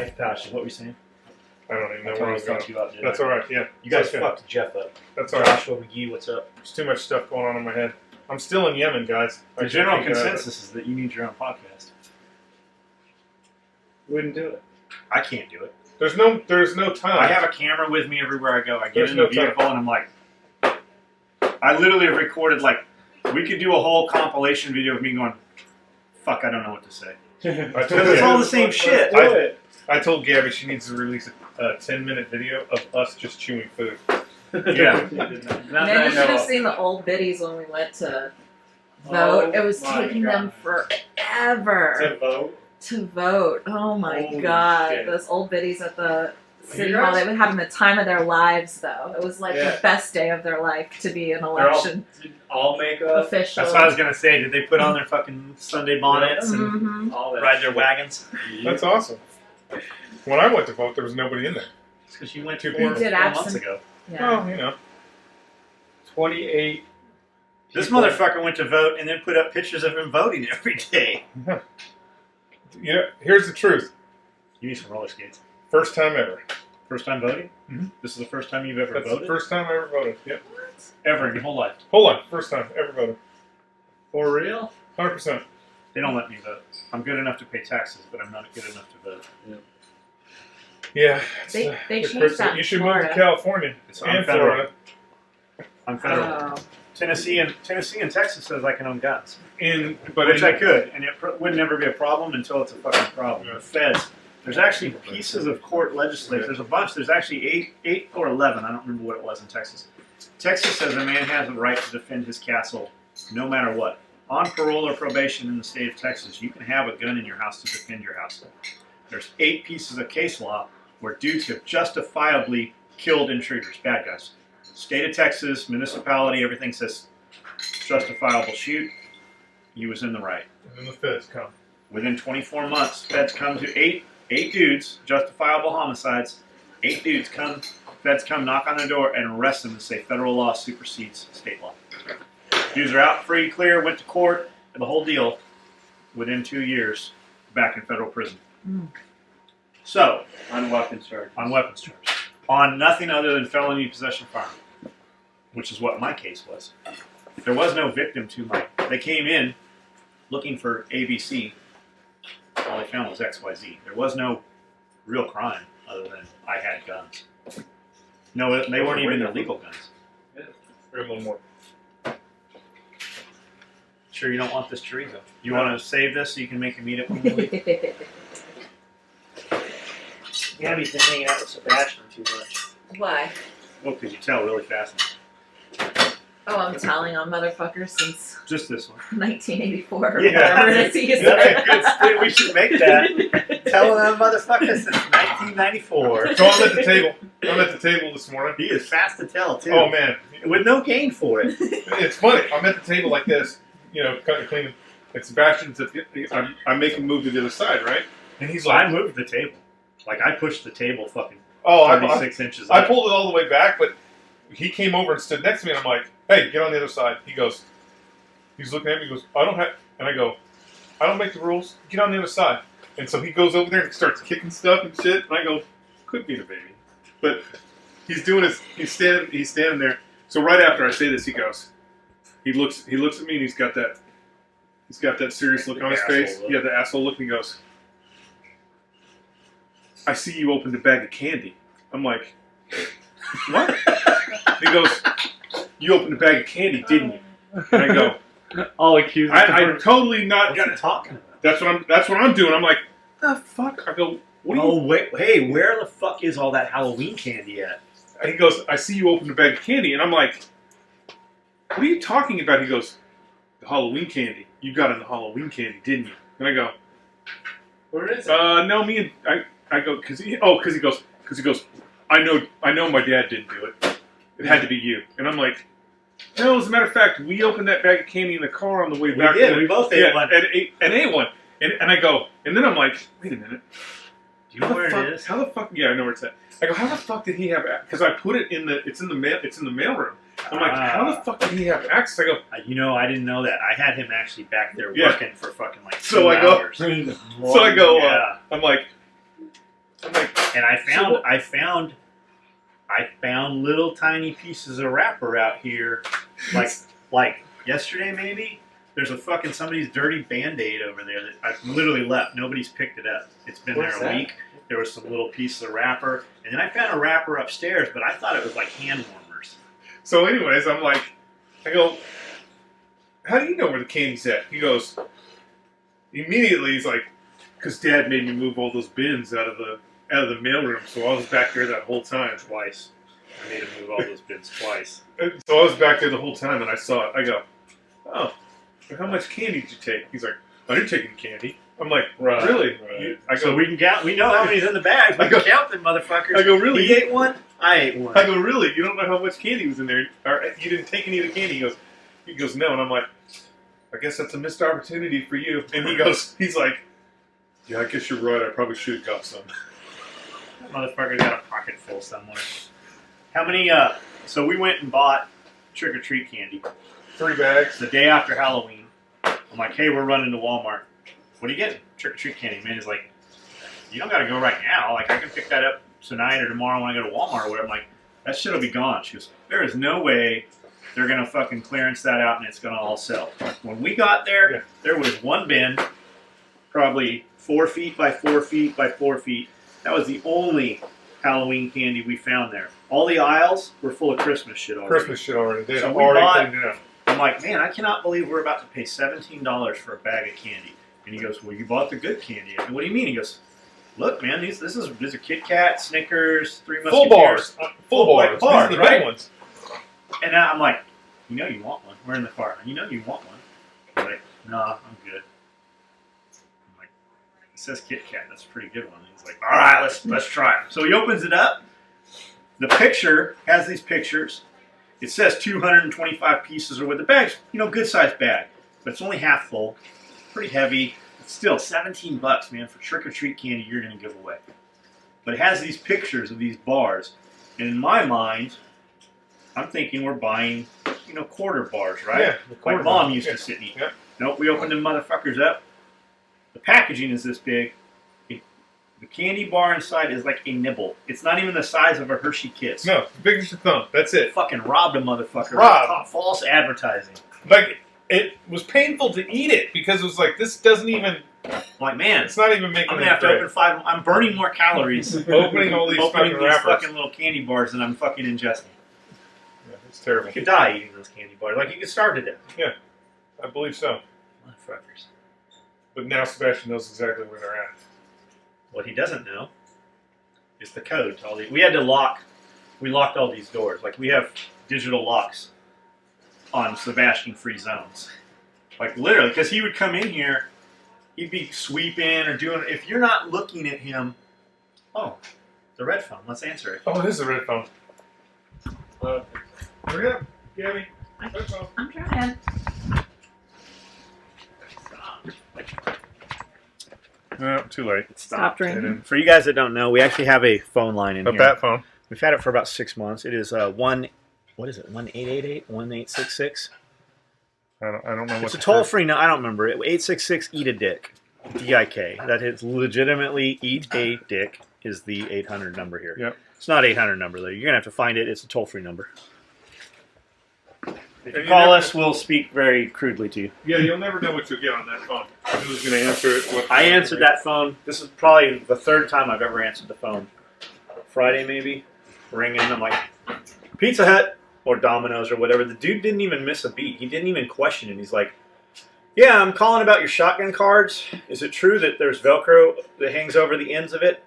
Nice passion. What were you saying? I don't even know where I was going. About, That's all right. Yeah, you guys okay. fucked Jeff up. That's all right. Joshua McGee, what's up? There's too much stuff going on in my head. I'm still in Yemen, guys. The general consensus is that you need your own podcast. Wouldn't do it. I can't do it. There's no time. I have a camera with me everywhere I go. I get There's in the no time. vehicle and I'm like, I literally have recorded we could do a whole compilation video of me going, fuck, I don't know what to say. Because it's all the same shit. I told Gabby she needs to release a 10-minute video of us just chewing food. Yeah. Man, you should have seen the old biddies when we went to vote. It was taking them forever to vote. Oh my god. Shit. Those old biddies at the city hall, they were having the time of their lives though. It was like the best day of their life to be an election all makeup. official. That's what I was going to say. Did they put on their fucking Sunday bonnets and All that ride their shit. wagons? That's awesome. When I went to vote, there was nobody in there. It's because you went Two 4 people. months ago. Yeah. Well, you know. 28. This motherfucker went to vote and then put up pictures of him voting every day. You know, here's the truth. You need some roller skates. First time ever. First time voting? Mm-hmm. This is the first time you've ever That's voted? the first time I ever voted. Yep. Ever in your whole life? Hold on. First time ever voted. For real? 100%. They don't let me vote. I'm good enough to pay taxes, but I'm not good enough to vote. Yeah. They the changed Christmas- that in You should Florida. move to California I'm and federal. Florida. I'm federal. Oh. Tennessee and Texas says I can own guns. But I could, and it would never be a problem until it's a fucking problem. Yeah. The feds, there's actually pieces of court legislation. There's a bunch. There's actually 8 or 11. I don't remember what it was in Texas. Texas says a man has a right to defend his castle no matter what. On parole or probation in the state of Texas, you can have a gun in your house to defend your house. There's 8 pieces of case law where dudes have justifiably killed intruders, bad guys. State of Texas, municipality, everything says justifiable shoot. He was in the right. And then the feds come. Within 24 months, feds come to 8 dudes, justifiable homicides. 8 dudes come, feds come, knock on their door, and arrest them and say federal law supersedes state law. Dudes are out free, clear, went to court, and the whole deal. Within 2 years, back in federal prison. So, On weapons charges. on weapons charges. On nothing other than felony possession of firearm, which is what my case was. There was no victim to my... They came in looking for ABC. All they found was XYZ. There was no real crime other than I had guns. No, they weren't even illegal guns. We're a little more. Sure you don't want this chorizo? You want to save this so you can make a meetup when you leave? Gabby's been hanging out with Sebastian too much. Why? Well, because you tell really fast. Oh, I'm telling on motherfuckers since Just this one. 1984 or Yeah, whatever it is he That's a good spin. We should make that. Tell them motherfuckers since 1994. So I'm at the table. I'm at the table this morning. He is fast to tell, too. Oh, man. With no gain for it. It's funny. I'm at the table like this, you know, kind of cleaning. And Sebastian's at the, I make him move to the other side, right? And he's So like, I moved the table. Like, I pushed the table fucking oh, 36 inches I up. pulled it all the way back, but he came over and stood next to me, and I'm like, hey, get on the other side. He goes, he's looking at me, he goes, I don't have, and I go, I don't make the rules, get on the other side. And so he goes over there and starts kicking stuff and shit, and I go, could be the baby. But he's doing his, he's standing there. So right after I say this, he goes, he looks at me, and he's got that serious look on his face. Look. Yeah, the asshole look, and he goes, I see you opened a bag of candy. I'm like, what? He goes, you opened a bag of candy, didn't you? And I go, All accused. I'm totally not. What's he talking about? That's what I'm doing. I'm like, the fuck? I go, what are you? Oh, wait, hey, where the fuck is all that Halloween candy at? And he goes, I see you open a bag of candy, and I'm like, what are you talking about? He goes, the Halloween candy. You got in the Halloween candy, didn't you? And I go, Where is it? no, me and I go because he goes, I know my dad didn't do it. It had to be you. And I'm like, no, as a matter of fact, we opened that bag of candy in the car on the way back. We did. We both ate one. And ate one. And I go, and then I'm like, wait a minute. Do you know where it is? How the fuck? Yeah, I know where it's at. I go, how the fuck did he have? Because I put it it's in the mailroom. I'm like, how the fuck did he have access? I go, You know, I didn't know that. I had him actually back there Yeah. working for fucking like 2 So I go- hours. so I go, Yeah. I'm like, I'm like, And I found little tiny pieces of wrapper out here, like yesterday maybe. There's a fucking somebody's dirty Band-Aid over there that I've literally left. Nobody's picked it up. It's been What's there a that? week. There was some little pieces of wrapper, and then I found a wrapper upstairs, but I thought it was like hand warmers. so anyways, I'm like, I go, how do you know where the candy's at? He goes, immediately he's like, because Dad made me move all those bins out of the mailroom, so I was back there that whole time. Twice. I made him move all those bins twice. So I was back there the whole time, and I saw it. I go, oh, so how much candy did you take? He's like, I didn't take any candy. I'm like, Right, really? right. I go, So we can count. We know how many's in the bags. We can count them, motherfuckers. I go, really? He ate one. I ate one. I go, really? You don't know how much candy was in there? Or you didn't take any of the candy? He goes, no. And I'm like, I guess that's a missed opportunity for you. And he's like, yeah, I guess you're right. I probably should have got some. Motherfucker's got a pocket full somewhere. How many? So we went and bought trick or treat candy 3 bags. the day after Halloween. I'm like, hey, we're running to Walmart. What are you getting? Trick or treat candy. Man, he's like, you don't got to go right now. Like, I can pick that up tonight or tomorrow when I go to Walmart or whatever. I'm like, that shit'll be gone. She goes, there is no way they're gonna fucking clearance that out and it's gonna all sell. When we got there, Yeah. there was one bin, probably 4 feet by 4 feet by 4 feet. That was the only Halloween candy we found there. All the aisles were full of Christmas shit already. Christmas shit already. They So had we already bought- cleaned it up. I'm like, man, I cannot believe we're about to pay $17 for a bag of candy. And he goes, well, you bought the good candy. I go, what do you mean? He goes, look, man, these are Kit Kat, Snickers, Three Full Musketeers. bars. Full like bars. bars, These are the right? big ones. And I'm like, you know you want one. We're in the car. You know you want one. He's like, no, I'm good. I'm like, it says Kit Kat. That's a pretty good one. He's like, all right, let's try it. So he opens it up. The picture has these pictures. It says 225 pieces, or with the bag's, good sized bag, but it's only half full. Pretty heavy. It's still $17, man, for trick or treat candy you're gonna give away. But it has these pictures of these bars, and in my mind, I'm thinking we're buying, quarter bars, right? Yeah, the quarter Like Mom bars. used Yeah. to sit and eat. Yeah. Nope, we opened them motherfuckers up. The packaging is this big. The candy bar inside is like a nibble. It's not even the size of a Hershey Kiss. No, big as your thumb. That's it. Fucking robbed a motherfucker. Robbed. False advertising. Like, it was painful to eat it because it was like, this doesn't even, I'm like, man, it's not even making I'm it gonna have to great. open 5. I'm burning more calories Opening all these opening fucking these wrappers. fucking little candy bars than I'm fucking ingesting. Yeah, it's terrible. You could die eating those candy bars. Like, you could starve to death. I believe so. Motherfuckers. But now Sebastian knows exactly where they're at. What he doesn't know is the code to all these. We had to lock. We locked all these doors. Like, we have digital locks on Sebastian-free zones. Like, literally, because he would come in here, he'd be sweeping or doing. If you're not looking at him, oh, the red phone. Let's answer it. Oh, it is a red phone. Hurry up, Gabby. Red phone. I'm trying. No, too late. Stop ringing. For you guys that don't know, we actually have a phone line in A here. bat phone. We've had it for about 6 months. It is 1888-1866. I don't know what It's a the toll free. No, I don't remember it. 866 eat a dick, DIK. That is legitimately eat a dick is the 800 number here. Yep. It's not 800 number though. You're gonna have to find it. It's a toll free number. If you you call never- us, we'll speak very crudely to you. Yeah, you'll never know what you'll get on that phone. Who's going to answer it? I answered that phone. This is probably the 3rd time I've ever answered the phone. Friday maybe, ringing. I'm like, Pizza Hut or Domino's or whatever. The dude didn't even miss a beat. He didn't even question it. He's like, yeah, I'm calling about your shotgun cards. Is it true that there's Velcro that hangs over the ends of it?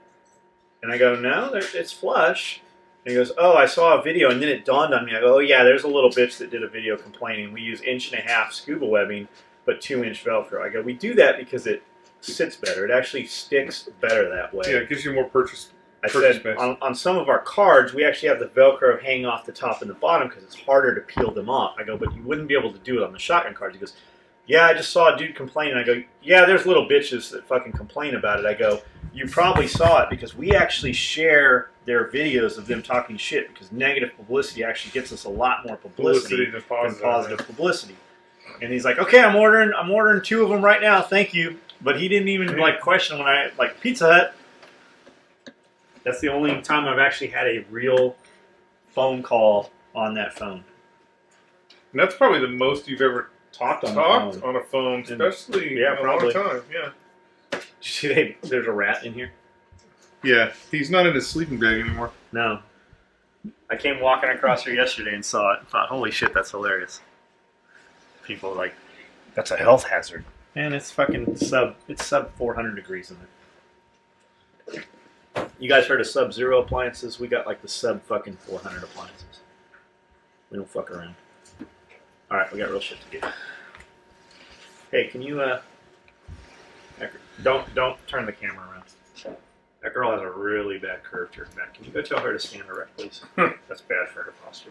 And I go, no, it's flush. And he goes, oh, I saw a video, and then it dawned on me. I go, oh, yeah, there's a little bitch that did a video complaining. We use 1.5" scuba webbing, but 2-inch Velcro. I go, we do that because it sits better. It actually sticks better that way. Yeah, it gives you more purchase. I Purchase said, space. on some of our cards, we actually have the Velcro hang off the top and the bottom because it's harder to peel them off. I go, but you wouldn't be able to do it on the shotgun cards. He goes, yeah, I just saw a dude complain. And I go, yeah, there's little bitches that fucking complain about it. I go, you probably saw it because we actually share their videos of them talking shit because negative publicity actually gets us a lot more publicity than than positive. positive publicity. And he's like, okay, I'm ordering 2 of them right now. Thank you. But he didn't even question when I Pizza Hut. That's the only time I've actually had a real phone call on that phone. And that's probably the most you've ever Talked on talked the phone. on a phone, especially Yeah, in a probably. long time. Yeah. Did you see there's a rat in here? Yeah, he's not in his sleeping bag anymore. No. I came walking across here yesterday and saw it and thought, holy shit, that's hilarious. People are like, that's a health hazard. And it's fucking sub 400 degrees in there. You guys heard of sub-zero appliances? We got like the sub fucking 400 appliances. We don't fuck around. Alright, we got real shit to do. Hey, can you don't turn the camera around. That girl has a really bad curve to her back. Can you go tell her to stand erect, please? That's bad for her posture.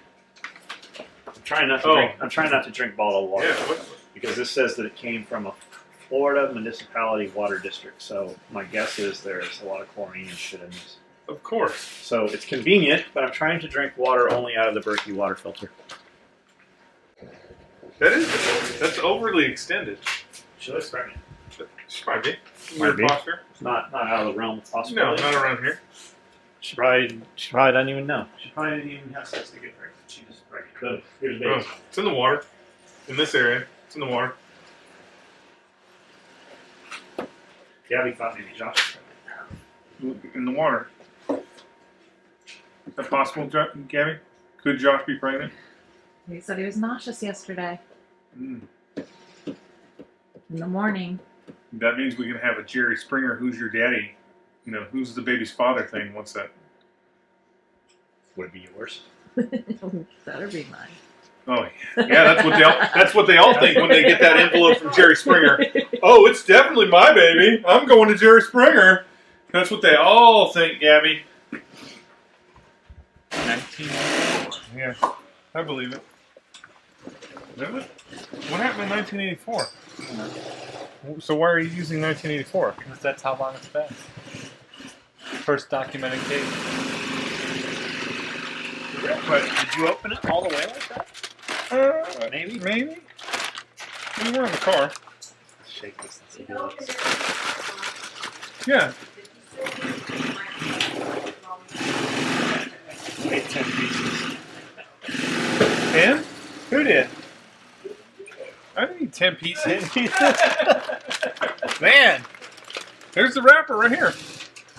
I'm trying not to drink bottled water. Yeah. Because this says that it came from a Florida municipality water district. So my guess is there's a lot of chlorine and shit in this. Of course. So it's convenient, but I'm trying to drink water only out of the Berkey water filter. That's overly extended. She looks pregnant. She might be. Might Weird be. posture. It's not out of the realm of No, possibility. not around here. She probably doesn't even know. She probably didn't even have sex to get pregnant. She just pregnant. Good. Here's baby. Oh, it's in the water. In this area. It's in the water. Gabby thought maybe Josh was pregnant. In the water. Is that possible, Gabby? Could Josh be pregnant? He said he was nauseous yesterday Mm. in the morning. That means we can have a Jerry Springer, who's your daddy? You know, who's the baby's father thing. What's that? Would it be yours? Better be mine. Oh, yeah, that's what they all think when they get that envelope from Jerry Springer. Oh, it's definitely my baby. I'm going to Jerry Springer. That's what they all think, Gabby. 1984. Yeah, I believe it. Really? What happened in 1984? So why are you using 1984? Because that's how long it's been. First documented case. But did you open it all the way like that? Maybe. We were in the car. Shake this and see how it looks. Yeah. Made 10 pieces. And? Who did? I didn't need 10 pieces. 10 pieces? Man! There's the wrapper right here.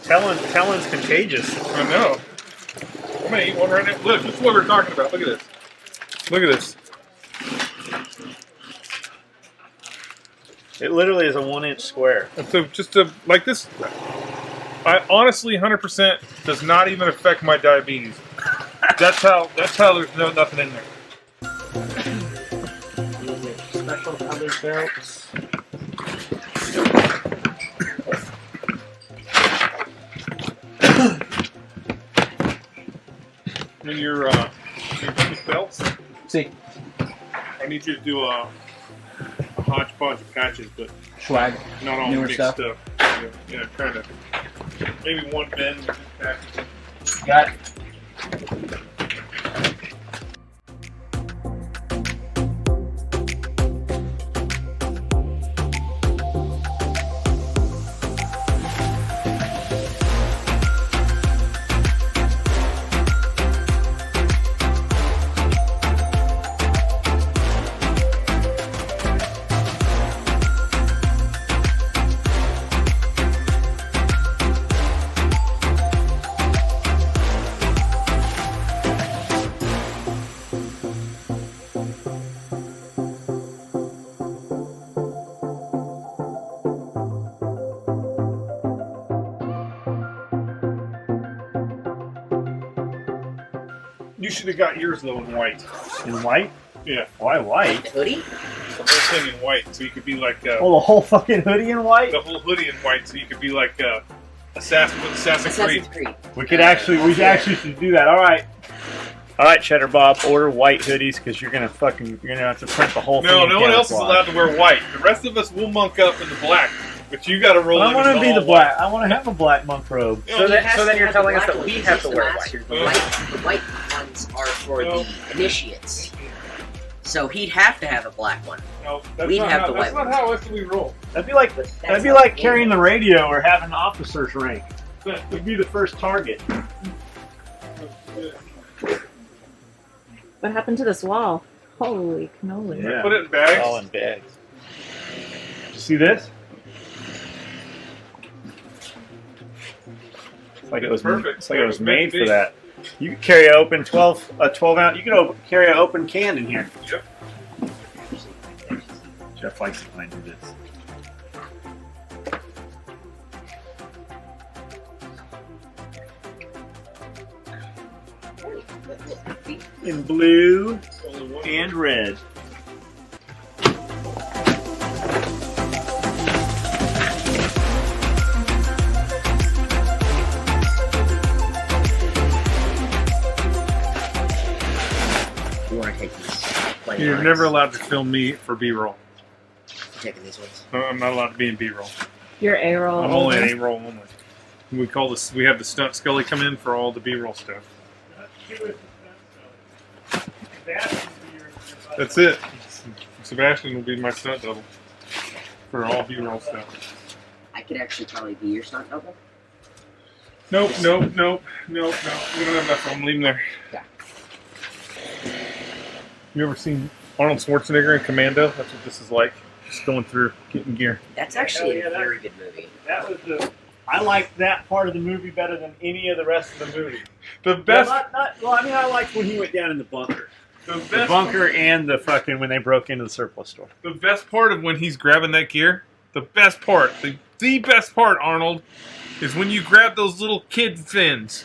Talon's contagious. I know. I'm gonna eat one right now. Look, this is what we're talking about. Look at this. Look at this. It literally is a 1-inch square. It's like this. I honestly, 100% does not even affect my diabetes. That's how there's nothing in there. Special other belts. And your belts. See, I need you to do a hodgepodge of patches, but swag. not all Newer big stuff. stuff. Yeah, kind of. Maybe one bend with patches. Got it. You should have got yours though in white. In white? Yeah, Why white? Hoodie? the whole thing in white, so you could be like Oh, the whole fucking hoodie in white? the whole hoodie in white, so you could be like Assassin's Creed. We actually should do that. All right, Cheddar Bob, order white hoodies because you're gonna have to print the whole thing. No, in no one else is camouflage. allowed to wear white. The rest of us will monk up in the black, but you got to roll. But I in want to with be the all black. I want to have a black monk robe. white. So then Has to you're have telling the us that black we ones. have to It's wear last white. year. The white ones are for No. the initiates. So he'd have to have a black one. No, that's We'd not have how, the that's white not how SOE roll. That'd be like That's that'd be how like it carrying is. the radio or having an officer's rank. Would be the first target. What happened to this wall? Holy cannoli. Yeah. Put it in bags. All in bags. You see this? It's like it was Perfect. It's like it was made for Big. that. You could carry an open 12 ounce. You could carry an open can in here. Yep. Jeff likes it when I do this. In blue and red. You want to take these? You're never allowed to film me for B-roll. Taking these ones. No, I'm not allowed to be in B-roll. Your A-roll. I'm only an A-roll only. We call this. We have the stunt Scully come in for all the B-roll stuff. That's it. Sebastian will be my stunt double for all B-roll stuff. I could actually probably be your stunt double. Nope. We don't have enough. I'm leaving there. Yeah. You ever seen Arnold Schwarzenegger in Commando? That's what this is like. Just going through, getting gear. That's actually a very good movie. That was the. I liked that part of the movie better than any of the rest of the movie. The best. Well, I mean, I liked when he went down in the bunker. The The best. bunker and the fucking when they broke into the surplus store. The best part of when he's grabbing that gear. The best part. The best part, Arnold, is when you grab those little kid fins.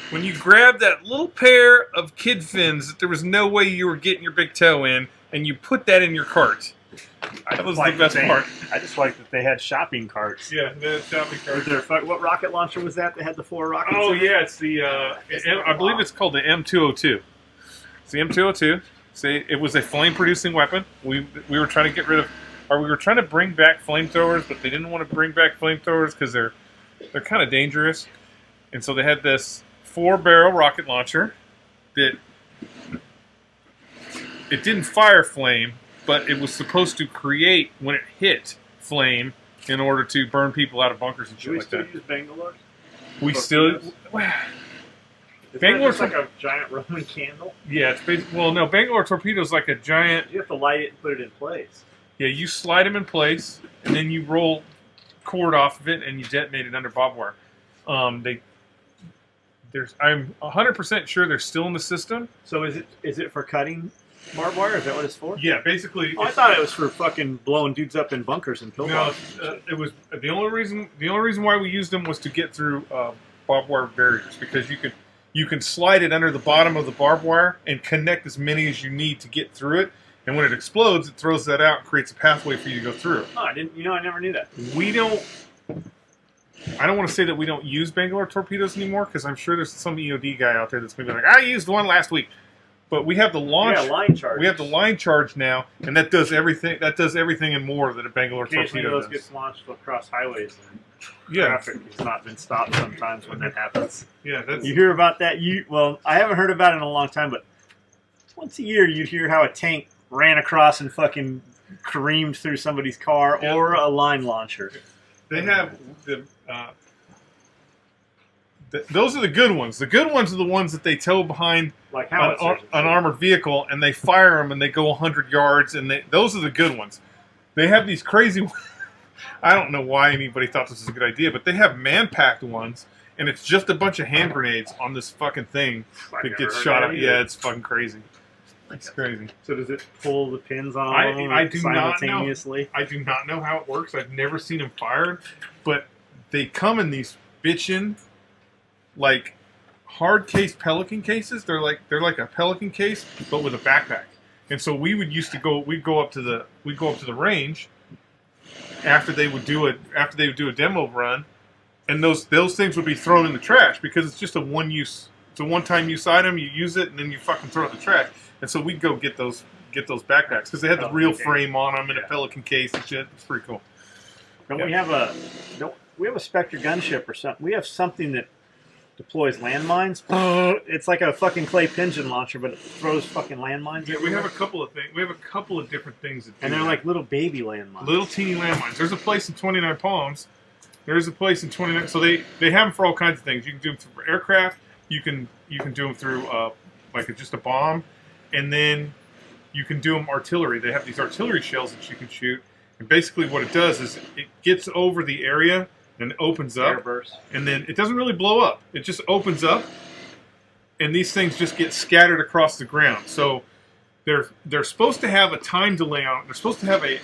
When you grab that little pair of kid fins that there was no way you were getting your big toe in, and you put that in your cart. That was the best part. I just liked that they had shopping carts. Yeah, the shopping Was cart. there what rocket launcher was that? That had the 4 rockets. Oh in it? yeah, it's the. I believe it's called the M202. It's the M202. See, it was a flame-producing weapon. We were trying to get rid of, or we were trying to bring back flamethrowers, but they didn't want to bring back flamethrowers because they're kind of dangerous. And so they had this 4-barrel rocket launcher that it didn't fire flame, but it was supposed to create when it hit flame in order to burn people out of bunkers and Do shit we like still that. use Bangalore? We still. Is Bangalore that just like a giant Roman candle? Yeah, it's basically, well, no, Bangalore torpedo is like a giant. You have to light it and put it in place. Yeah, you slide them in place, and then you roll cord off of it, and you detonate it under barbed wire. I'm 100% sure they're still in the system. So is it for cutting barbed wire? Is that what it's for? Yeah, basically. Oh, I thought it was for fucking blowing dudes up in bunkers and No, pillboxes. it was the only reason. The only reason why we used them was to get through barbed wire barriers because you can slide it under the bottom of the barbed wire and connect as many as you need to get through it. And when it explodes, it throws that out and creates a pathway for you to go through. Oh, I didn't. I never knew that. We don't. I don't want to say that we don't use Bangalore torpedoes anymore because I'm sure there's some EOD guy out there that's going to be like, I used one last week. But we have the launch. Yeah, line charge. We have the line charge now, and that does everything. That does everything and more that a Bangalore Occasionally torpedo those does. gets launched across highways. And Yeah, traffic has not been stopped sometimes when that happens. yeah. That's You hear about that? Well, I haven't heard about it in a long time, but once a year you'd hear how a tank ran across and fucking careened through somebody's car Yeah. or a line launcher. they have the. Those are the good ones. The good ones are the ones that they tow behind Like an, howitzers. an armored vehicle, and they fire them, and they go 100 yards, and those are the good ones. They have these crazy. I don't know why anybody thought this was a good idea, but they have man-packed ones, and it's just a bunch of hand grenades on this fucking thing I've that never gets heard shot that up. either. Yeah, it's fucking crazy. It's crazy. So does it pull the pins on I- all of them I do not know. simultaneously? I do not know how it works. I've never seen them fired, but they come in these bitchin' like hard case Pelican cases. They're like a Pelican case, but with a backpack. And so we'd go up to the range after they would do a demo run, and those things would be thrown in the trash because it's just a one time use item. You use it and then you fucking throw it in the trash. And so we'd go get those backpacks because they had the real frame on them and a Pelican case and shit. It's pretty cool. Don't we have a Spectre gunship or something? We have something that deploys landmines. It's like a fucking clay pigeon launcher, but it throws fucking landmines. Yeah, we have everywhere. a couple of things. We have a couple of different things that do And they're that. like little baby landmines. Little teeny landmines. There's a place in 29 Palms There is a place in 29. So they have them for all kinds of things. You can do them through aircraft. You can do them through just a bomb, and then you can do them artillery. They have these artillery shells that you can shoot, and basically what it does is it gets over the area and opens up, Airburst. and then it doesn't really blow up. It just opens up, and these things just get scattered across the ground. So they're supposed to have a time delay on it. They're supposed to have a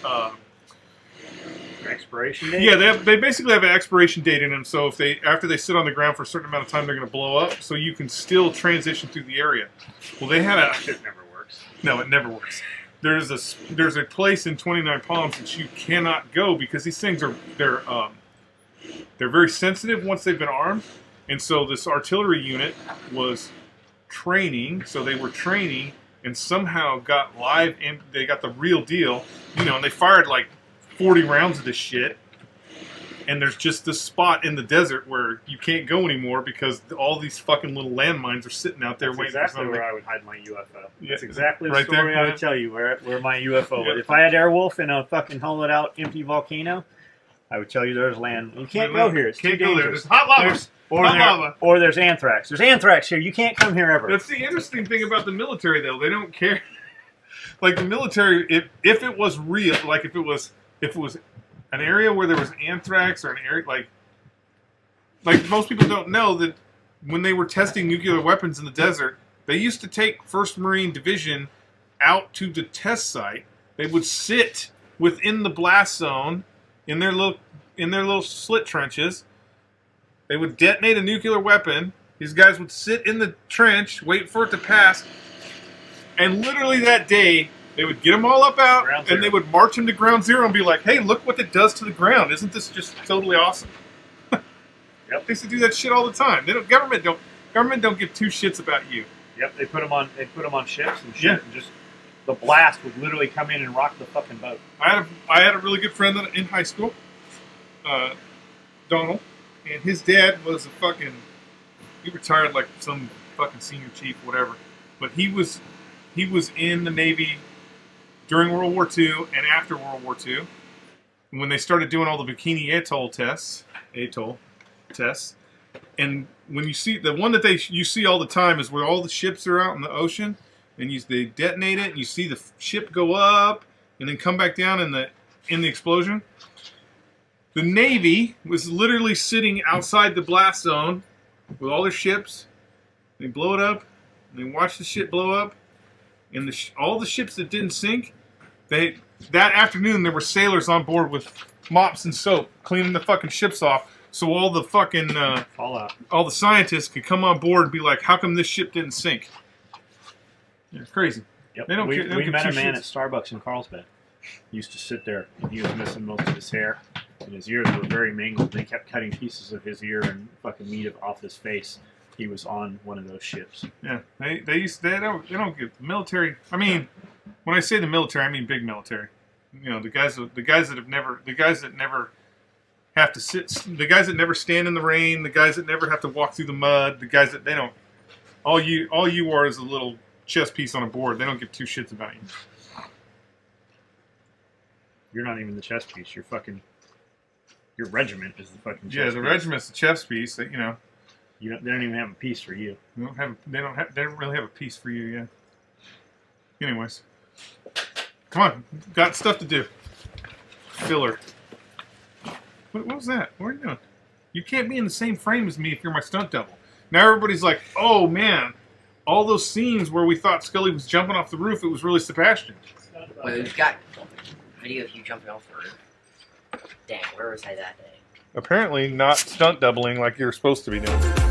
Expiration date? yeah, they basically have an expiration date in them. So if after they sit on the ground for a certain amount of time, they're going to blow up. So you can still transition through the area. Well, they had a It never works. no, it never works. There's a place in 29 Palms that you cannot go because these things they're very sensitive once they've been armed, and so this artillery unit was training. So they were training and somehow got live, and they got the real deal, and they fired like 40 rounds of this shit. And there's just this spot in the desert where you can't go anymore because all these fucking little landmines are sitting out there That's waiting exactly for where something. I would hide my UFO. Yeah, That's exactly the right story there, I yeah. would tell you where my UFO Yeah. was. If I had Airwolf in a fucking hollowed out empty volcano, I would tell you there's land. You can't go here. It's too Can't go there. dangerous. There's hot lava. There's- Hot lava. Or there's anthrax. There's anthrax here. You can't come here ever. That's the interesting thing about the military, though. They don't care. Like the military, if it was real, like if it was an area where there was anthrax or an area like most people don't know that when they were testing nuclear weapons in the desert, they used to take 1st Marine Division out to the test site. They would sit within the blast zone in their little slit trenches. They would detonate a nuclear weapon. These guys would sit in the trench, wait for it to pass, and literally that day, they would get them all up out, Ground and zero. they would march them to ground zero and be like, hey, look what it does to the ground. Isn't this just totally awesome? Yep. They used to do that shit all the time. Government don't give two shits about you. Yep, they put them on ships and shit. Yeah. And just the blast would literally come in and rock the fucking boat. I had a really good friend in high school, Donald, and his dad was he retired like some fucking senior chief, whatever. But he was in the Navy during World War II and after World War II, when they started doing all the Bikini Atoll tests, and when you see the one that you see all the time is where all the ships are out in the ocean, and they detonate it, and you see the ship go up and then come back down in the explosion. The Navy was literally sitting outside the blast zone with all their ships. They blow it up, and they watch the shit blow up, and all the ships that didn't sink, that afternoon there were sailors on board with mops and soap cleaning the fucking ships off, so all the fucking Fallout. all the scientists could come on board and be like, how come this ship didn't sink? It's crazy. Yep. They don't we care- they don't we give met two a man shits. at Starbucks in Carlsbad. He used to sit there, and he was missing most of his hair, and his ears were very mangled. They kept cutting pieces of his ear and fucking meat off his face. He was on one of those ships. Yeah, they don't give military. I mean, when I say the military, I mean big military. The guys that never have to sit, the guys that never stand in the rain, the guys that never have to walk through the mud, the guys that they don't. All you are is a little chess piece on a board. They don't give two shits about you. You're not even the chess piece. Your regiment is the fucking chess Yeah, the piece. regiment's the chess piece. That They don't even have a piece for you. they don't really have a piece for you. Yeah. Anyways, come on, got stuff to do. Filler. What was that? What are you doing? You can't be in the same frame as me if you're my stunt double. Now everybody's like, oh man, all those scenes where we thought Scully was jumping off the roof, it was really Sebastian. Well, we've got video of you jumping off the roof. Dang, where was I that day? Apparently not stunt doubling like you're supposed to be doing.